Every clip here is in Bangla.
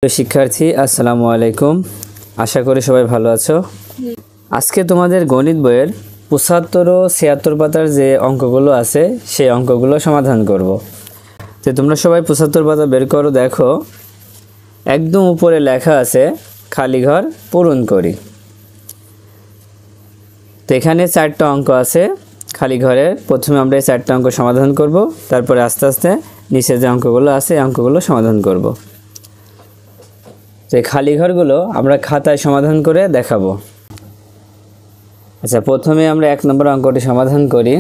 প্রিয় শিক্ষার্থী, আসসালামু আলাইকুম। আশা করি সবাই ভালো আছো। আজকে তোমাদের গণিত বইয়ের ৭৫ ও ৭৬ পাতার যে অঙ্কগুলো আছে সেই অঙ্কগুলো সমাধান করব। তো তোমরা সবাই ৭৫ পাতা বের করো। দেখো একদম উপরে লেখা আছে খালি ঘর পূরণ করি। তো এখানে 4টা অঙ্ক আছে খালি ঘরের। প্রথমে আমরা এই 4টা অঙ্ক সমাধান করব, তারপরে আস্তে আস্তে নিচে যে অঙ্কগুলো আছে এই অঙ্কগুলো সমাধান করব। তো এই খালি ঘরগুলো আমরা খাতায় সমাধান করে দেখাবো। আচ্ছা, প্রথমে আমরা 1 নম্বর অঙ্কটি সমাধান করি।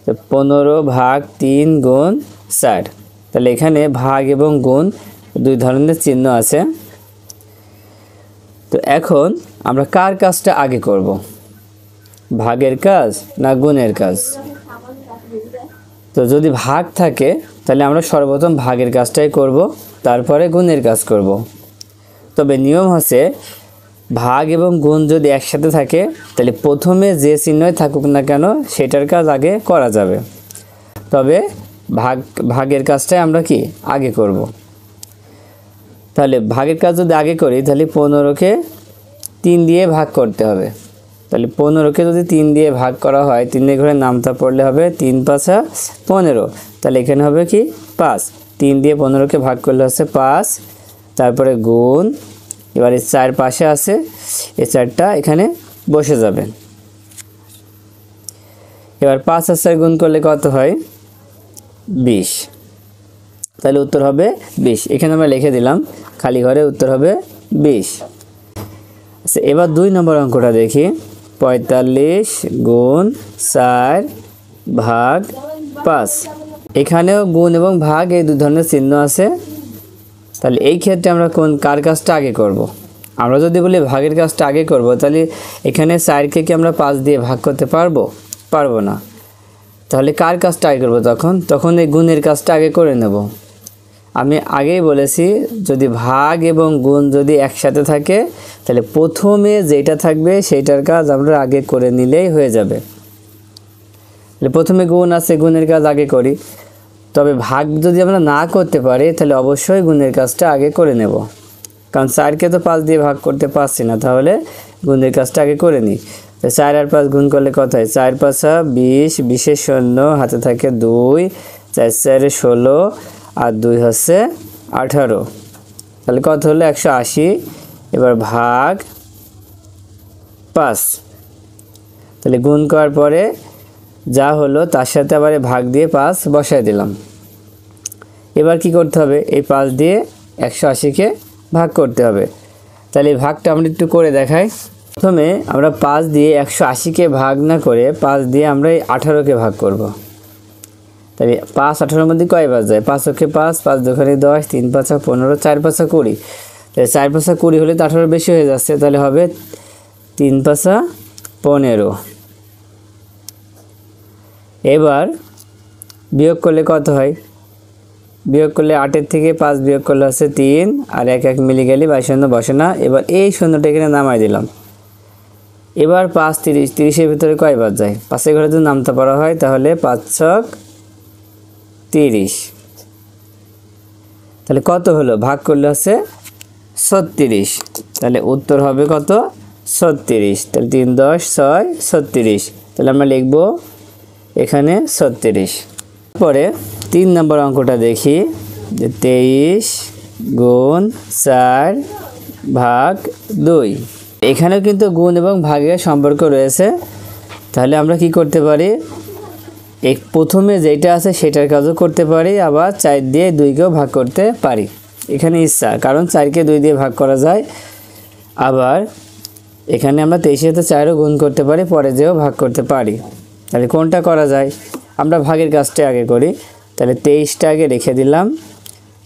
তো 15 ভাগ 3 গুণ 4। তাহলে এখানে ভাগ এবং গুণ দুই ধরনের চিহ্ন আছে। তো এখন আমরা কার কাজটা আগে করব, ভাগের কাজ না গুণের কাজ? তো যদি ভাগ থাকে তাহলে আমরা সর্বপ্রথম ভাগের কাজটাই করব, তারপরে গুণের কাজ করব। তবে নিয়ম হচ্ছে ভাগ এবং গুণ যদি একসাথে থাকে তাহলে প্রথমে যে চিহ্নই থাকুক না কেন সেটার কাজ আগে করা যাবে। তবে ভাগের কাজটাই আমরা কি আগে করব। তাহলে ভাগের কাজ যদি আগে করি তাহলে 15কে 3 দিয়ে ভাগ করতে হবে। তাহলে 15কে যদি 3 দিয়ে ভাগ করা হয়, 3 দিয়ে ঘরে নামতা পড়লে হবে 3 × 5 = 15। তাহলে এখানে হবে কি 5। 3 দিয়ে 15কে ভাগ করলে হচ্ছে 5। তারপরে গুণ, এবার এই 4 পাশে আছে, এই 4টা এখানে বসে যাবে। এবার 5 আর 4 গুণ করলে কত হয়? 20। তাহলে উত্তর হবে 20। এখানে আমরা লিখে দিলাম খালি ঘরে উত্তর হবে 20। আচ্ছা, এবার 2 নম্বর অঙ্কটা দেখি। 45 গুণ 4 ভাগ 5। এখানেও গুণ এবং ভাগ এই দুই ধরনের চিহ্ন আছে। তাহলে এই ক্ষেত্রে আমরা কার কাজটা আগে করব? আমরা যদি বলি ভাগের কাজটা আগে করব তাহলে এখানে 4কে কি আমরা 5 দিয়ে ভাগ করতে পারবো? পারবো না। তাহলে কার কাজটা আগে করব? তখন এই গুণের কাজটা আগে করে নেব। আমি আগেই বলেছি যদি ভাগ এবং গুণ যদি একসাথে থাকে তাহলে প্রথমে যেটা থাকবে সেইটার কাজ আমরা আগে করে নিলেই হয়ে যাবে। তাহলে প্রথমে গুণ আছে, গুণের কাজ আগে করি। তবে ভাগ যদি আমরা না করতে পারি তাহলে অবশ্যই গুণের কাজটা আগে করে নেব, কারণ 4কে তো 5 দিয়ে ভাগ করতে পারছি না, তাহলে গুণের কাজটা আগে করে নিই। 4 আর 5 গুণ করলে কত হয়? 4 × 5 = 20, 20 শূন্য হাতে থাকে 2, 4 4 16 আর 2 হচ্ছে 18। তাহলে কত হলো? 180। এবার ভাগ 5। তাহলে গুণ করার পরে যা হলো তার সাথে আবার ভাগ দিয়ে 5 বসায় দিলাম। এবার কি করতে হবে? এই 5 দিয়ে 180কে ভাগ করতে হবে। তাহলে এই ভাগটা আমরা একটু করে দেখাই। প্রথমে আমরা 5 দিয়ে 180কে ভাগ না করে 5 দিয়ে আমরা এই 18কে ভাগ করব। তাহলে 5 18-এর মধ্যে কয়বার যায়? 5 × 5, 5 × 2 = 10, 3 × 5 = 15, 4 × 5 = 20। তাহলে 4 × 5 = 20 হলে তো 18 বেশি হয়ে যাচ্ছে, তাহলে হবে 3 × 5 = 15। এবার বিয়োগ করলে কত হয়? বিয়োগ করলে 8-এর থেকে 5 বিয়োগ করলে হচ্ছে 3, আর 1 1 মিলে গেলে 22 শূন্য বসে না। এবার এই শূন্যটা এখানে নামাই দিলাম। এবার 5 30, 30-এর ভিতরে কয়বার যায়? 5-এর ঘরে যদি নামতে পারা হয় তাহলে 5 ছক 30। তাহলে কত হলো? ভাগ করলে হচ্ছে 36। তাহলে উত্তর হবে কত? 36। তাহলে 3 10 6 36। তাহলে আমরা লিখব এখানে 36। পরে 3 নম্বর অঙ্কটা দেখি যে 23 গুণ 4 ভাগ 2। এখানেও কিন্তু গুণ এবং ভাগের সম্পর্ক রয়েছে। তাহলে আমরা কি করতে পারি? প্রথমে যেটা আছে সেটার কাজও করতে পারি, আবার 4 দিয়ে 2কেও ভাগ করতে পারি। এখানে ইচ্ছা, কারণ 4কে 2 দিয়ে ভাগ করা যায়। আবার এখানে আমরা 23-এর সাথে 4ও গুণ করতে পারি, পরে যেও ভাগ করতে পারি। তাহলে কোনটা করা যায়? আমরা ভাগের কাজটা আগে করি। তাহলে 23টা আগে রেখে দিলাম,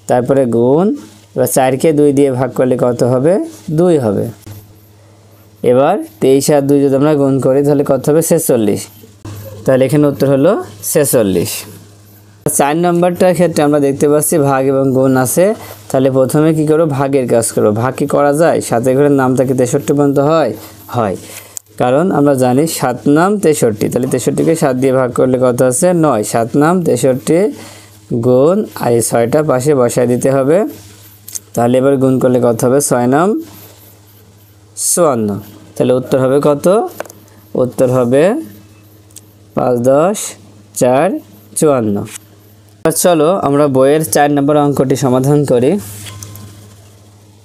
তারপরে গুণ। এবার 4কে 2 দিয়ে ভাগ করলে কত হবে? 2 হবে। এবার 23 আর 2 যদি আমরা গুণ করি তাহলে কত হবে? 46। তাহলে এখানে উত্তর হলো 46। 4 নম্বরটার ক্ষেত্রে আমরা দেখতে পাচ্ছি ভাগ এবং গুণ আছে। তাহলে প্রথমে কি করব? ভাগের কাজ করব। ভাগ কি করা যায়? 7-এর ঘরের নামটা কি 63 পর্যন্ত হয়? হয়, কারণ আমরা জানি 7 নাম 63। তাহলে 63কে 7 দিয়ে ভাগ করলে কত আছে? 9। 7 নাম 63 গুণ আর এই 6টা পাশে বসায় দিতে হবে। তাহলে এবার গুণ করলে কত হবে 6 নাম 54। তাহলে উত্তর হবে কত? উত্তর হবে 5 10 4 54। চলো আমরা বইয়ের 4 নম্বর অঙ্কটি সমাধান করি।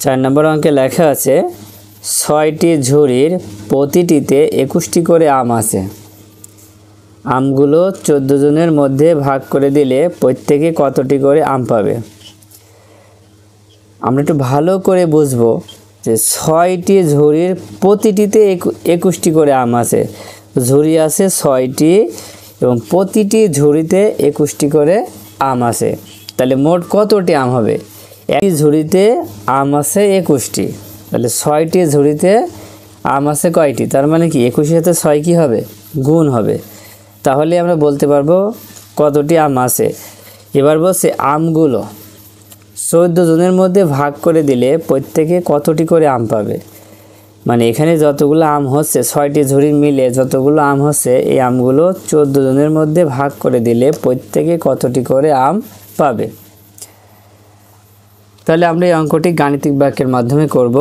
4 নম্বর অঙ্কে লেখা আছে 6টি ঝুড়ির প্রতিটিতে 21টি করে আম আছে। আমগুলো 14 জনের মধ্যে ভাগ করে দিলে প্রত্যেকে কতটি করে আম পাবে? আমরা একটু ভালো করে বুঝবো যে 6টি ঝুড়ির প্রতিটিতে 21টি করে আম আছে। ঝুড়ি আছে 6টি এবং প্রতিটি ঝুড়িতে 21টি করে আম আছে। তাহলে মোট কতটি আম হবে? একটি ঝুড়িতে আম আছে 21টি, তাহলে 6টি ঝুড়িতে আম আছে কয়টি? তার মানে কি 21 সাথে 6 কি হবে? গুণ হবে। তাহলে আমরা বলতে পারবো কতটি আম আছে। এবার বলছে আমগুলো 14 জনের মধ্যে ভাগ করে দিলে প্রত্যেকে কতটি করে আম পাবে। মানে এখানে যতগুলো আম হচ্ছে 6টি ঝুড়ি মিলে যতগুলো আম হচ্ছে এই আমগুলো 14 জনের মধ্যে ভাগ করে দিলে প্রত্যেকে কতটি করে আম পাবে। তাহলে আমরা এই অঙ্কটি গাণিতিক বাক্যের মাধ্যমে করব।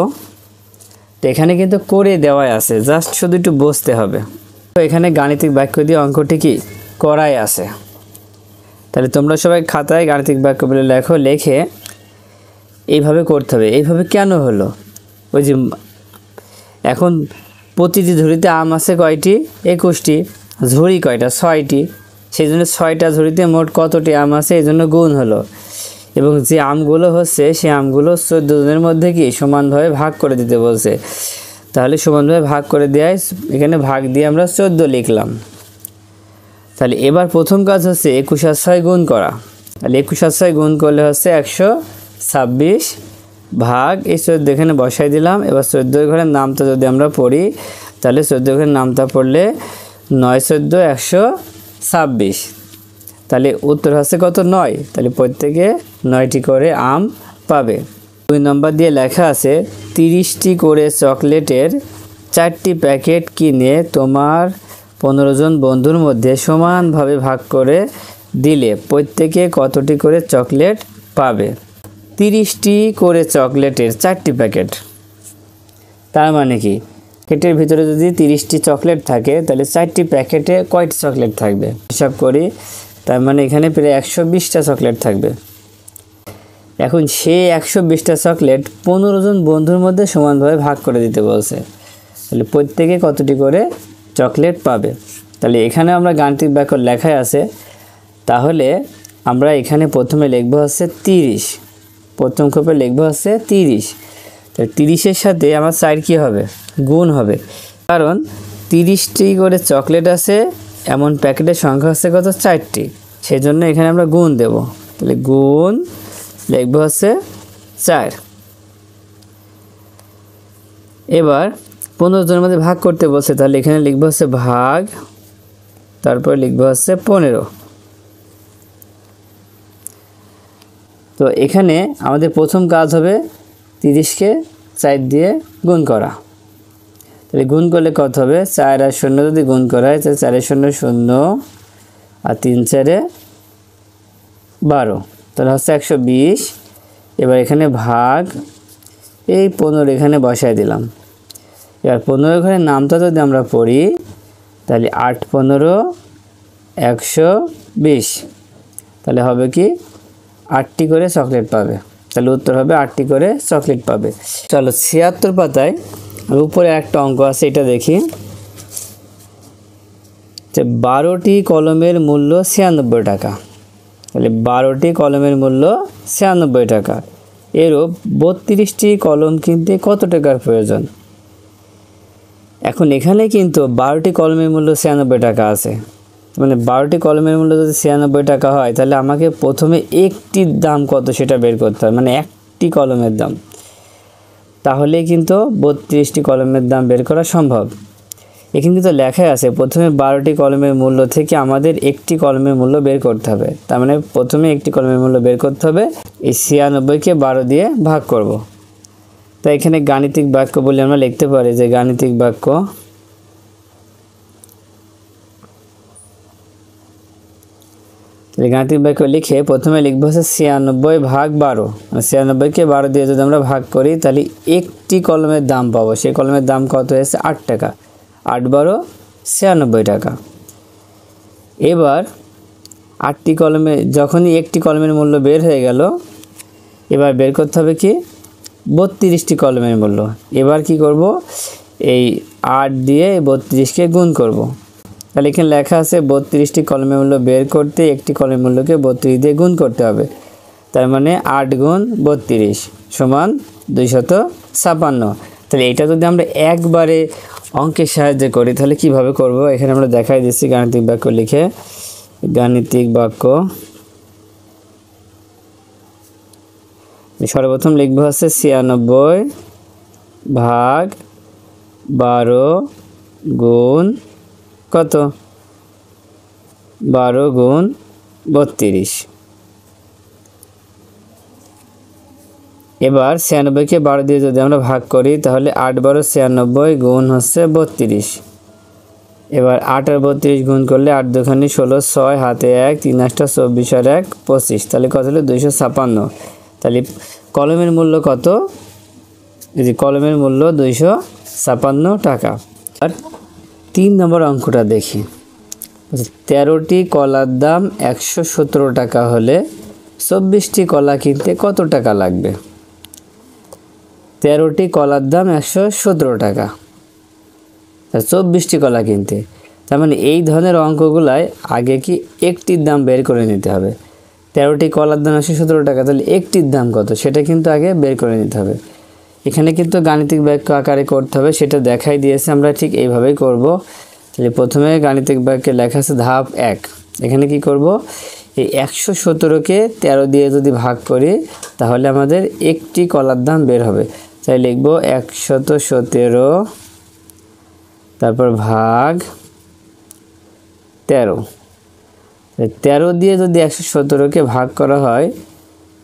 তো এখানে কিন্তু করে দেওয়াই আছে, জাস্ট শুধু একটু বুঝতে হবে। তো এখানে গাণিতিক বাক্য দিয়ে অঙ্কটি কি করাই আছে। তাহলে তোমরা সবাই খাতায় গাণিতিক বাক্য বলে লেখো, লেখে এইভাবে করতে হবে। এইভাবে কেন হলো? ওই যে এখন প্রতিটি ঝুড়িতে আম আছে কয়টি? 21টি। ঝুড়ি কয়টা? 6টি। সেই জন্য 6টা ঝুড়িতে মোট কতটি আম আছে এই জন্য গুণ হলো। এবং যে আমগুলো হচ্ছে সেই আমগুলো 14 জনের মধ্যে কি সমানভাবে ভাগ করে দিতে বলছে। তাহলে সমানভাবে ভাগ করে দেওয়ায় এখানে ভাগ দিয়ে আমরা 14 লিখলাম। তাহলে এবার প্রথম কাজ হচ্ছে 21 আর 6 গুণ করা। তাহলে 21 আর 6 গুণ করলে হচ্ছে 126 ভাগ এই 14 এখানে বসাই দিলাম। এবার 14 ঘরের নামটা যদি আমরা পড়ি তাহলে 14 ঘরের নামটা পড়লে 9 14 126। তাহলে উত্তর হচ্ছে কত? 9। তাহলে প্রত্যেকে 9টি করে আম পাবে। 2 নম্বর দিয়ে লেখা আছে 30টি করে চকলেটের 4টি প্যাকেট কিনে তোমার 15 জন বন্ধুর মধ্যে সমানভাবে ভাগ করে দিলে প্রত্যেকে কতটি করে চকলেট পাবে। 30টি করে চকলেটের 4টি প্যাকেট, তার মানে কি প্যাকেটের ভিতরে যদি 30টি চকলেট থাকে তাহলে 4টি প্যাকেটে কয়টি চকলেট থাকবে? হিসাব করি, তার মানে এখানে প্রায় 120টা চকলেট থাকবে। এখন সেই 120টা চকলেট 15 জন বন্ধুর মধ্যে সমানভাবে ভাগ করে দিতে বলছে। তাহলে প্রত্যেকে কতটি করে চকলেট পাবে। তাহলে এখানে আমরা গাণিতিক বাক্য লেখাই আছে। তাহলে আমরা এখানে প্রথমে লিখব হচ্ছে 30। প্রথম কোপে লিখব হচ্ছে 30। তাহলে 30-এর সাথে আমার 4 কি হবে? গুণ হবে। কারণ 30টি করে চকলেট আছে, এমন প্যাকেটের সংখ্যা হচ্ছে কত? 4টি। সেই জন্য এখানে আমরা গুণ দেব। তাহলে গুণ লিখব হচ্ছে 4। এবার 15 জনের মধ্যে ভাগ করতে বলছে, তাহলে এখানে লিখব হচ্ছে ভাগ, তারপর লিখব হচ্ছে 15। তো এখানে আমাদের প্রথম কাজ হবে 30কে 4 দিয়ে গুণ করা। তাহলে গুণ করলে কত হবে? 4 আর 0 যদি গুণ করা হয় তাহলে 4 0 0 আর 3 4 12, তাহলে হচ্ছে 120। এবার এখানে ভাগ, এই 15 এখানে বসাই দিলাম। এবার 15 ঘরের নামটা যদি আমরা পড়ি তাহলে 8 15 120। তাহলে হবে কি 8টি করে চকলেট পাবে। তাহলে উত্তর হবে 8টি করে চকলেট পাবে। চলো 76 পাতায় উপরে একটা অঙ্ক আছে, এটা দেখি। যে 12টি কলমের মূল্য 96 টাকা। তাহলে 12টি কলমের মূল্য 96 টাকা। এরূপ 32টি কলম কিনতে কত টাকার প্রয়োজন? এখন এখানে কিন্তু 12টি কলমের মূল্য 96 টাকা আছে। মানে 12টি কলমের মূল্য যদি 96 টাকা হয় তাহলে আমাকে প্রথমে একটির দাম কত সেটা বের করতে হবে, মানে একটি কলমের দাম। তাহলে কিন্তু 32টি কলমের দাম বের করা সম্ভব। এখানে কিন্তু লেখাই আছে প্রথমে 12টি কলমের মূল্য থেকে আমাদের একটি কলমের মূল্য বের করতে হবে। তার মানে প্রথমে একটি কলমের মূল্য বের করতে হবে, এই 96কে 12 দিয়ে ভাগ করব। তাই এখানে গাণিতিক বাক্য বলে আমরা লিখতে পারি যে গাণিতিক বাক্য তাহলে গাণিতিক বাক্য লিখে প্রথমে লিখবো হচ্ছে 96 ভাগ 12, 96কে 12 দিয়ে যদি আমরা ভাগ করি তাহলে একটি কলমের দাম পাবো। সেই কলমের দাম কত হয়েছে? 8 টাকা। 8 12 96 টাকা। এবার 8টি কলমে যখনই একটি কলমের মূল্য বের হয়ে গেল, এবার বের করতে হবে কি 32টি কলমের মূল্য। এবার কি করব? এই 8 দিয়ে 32কে গুণ করব। তাহলে এখানে লেখা আছে 32টি কলমের মূল্য বের করতে একটি কলমের মূল্যকে 32 দিয়ে গুণ করতে হবে। তার মানে 8 গুণ 32 সমান 256। তাহলে এটা যদি আমরা একবারে অঙ্কের সাহায্যে করি তাহলে কিভাবে করব? এখানে আমরা দেখাই দিচ্ছি গাণিতিক বাক্য লিখে। গাণিতিক বাক্য সর্বপ্রথম লিখবো হচ্ছে 96 ভাগ 12 গুণ কত? 12 গুণ 32। এবার 96কে 12 দিয়ে যদি আমরা ভাগ করি তাহলে 8 12 96 গুণ হচ্ছে 32। এবার 8 আর 32 গুণ করলে 8 দুখানি 16, 6 হাতে 1, 3 8 24 আর 1 25। তাহলে কত হলো? 256। তাহলে কলমের মূল্য কত? এই যে কলমের মূল্য 256 টাকা। আর 3 নম্বর অঙ্কটা দেখি। 13টি কলার দাম 117 টাকা হলে 24টি কলা কিনতে কত টাকা লাগবে? 13টি কলার দাম 117 টাকা, 24টি কলা কিনতে। তার মানে এই ধরনের অঙ্কগুলায় আগে কি একটির দাম বের করে নিতে হবে। 13টি কলার দাম 117 টাকা, তাহলে একটির দাম কত সেটা কিন্তু আগে বের করে নিতে হবে। এখানে কিন্তু গাণিতিক বাক্য আকারে করতে হবে, সেটা দেখাই দিয়েছে। আমরা ঠিক এইভাবেই করব। তাহলে প্রথমে গাণিতিক বাক্যে লেখা আছে ধাপ 1। এখানে কি করব? এই 117কে 13 দিয়ে যদি ভাগ করি তাহলে আমাদের একটি কলার দাম বের হবে। তাই লিখব 117 তারপর ভাগ 13। 13 দিয়ে যদি 117কে ভাগ করা হয়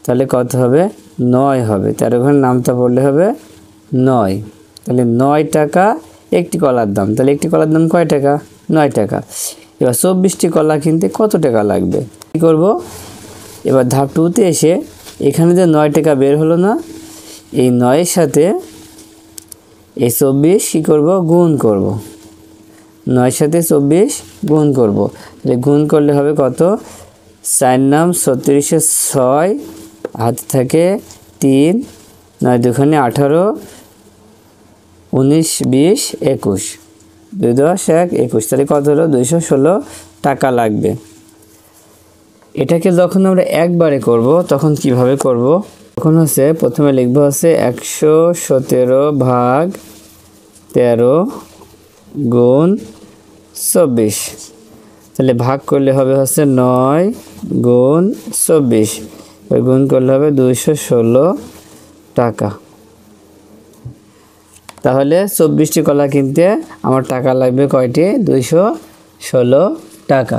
তাহলে কত হবে? 9 হবে। 13 ঘর নামটা পড়লে হবে 9। তাহলে 9 টাকা একটি কলার দাম। তাহলে একটি কলার দাম কয় টাকা? 9 টাকা। এবার 24টি কলা কিনতে কত টাকা লাগবে? কী করব? এবার ধাপ 2তে এসে এখানে যে 9 টাকা বের হলো না, এই 9-এর সাথে এই 24 কী করব? গুণ করব। 9-এর সাথে 24 গুণ করব। তাহলে গুণ করলে হবে কত? 4 নাম 36, 6 হাতে থাকে 3, 9 দুখানে 18, 19 20 21, 2 10 1 21। তাহলে কত হলো? 216 টাকা লাগবে। এটাকে যখন আমরা একবারে করব তখন কিভাবে করব? তখন হচ্ছে প্রথমে লিখবো হচ্ছে 117 ভাগ 13 গুণ 24। তাহলে ভাগ করলে হবে হচ্ছে 9 গুণ 24, গুণ করলে হবে 216 টাকা। তাহলে 24টি কলা কিনতে আমার টাকা লাগবে কয়টি? 216 টাকা।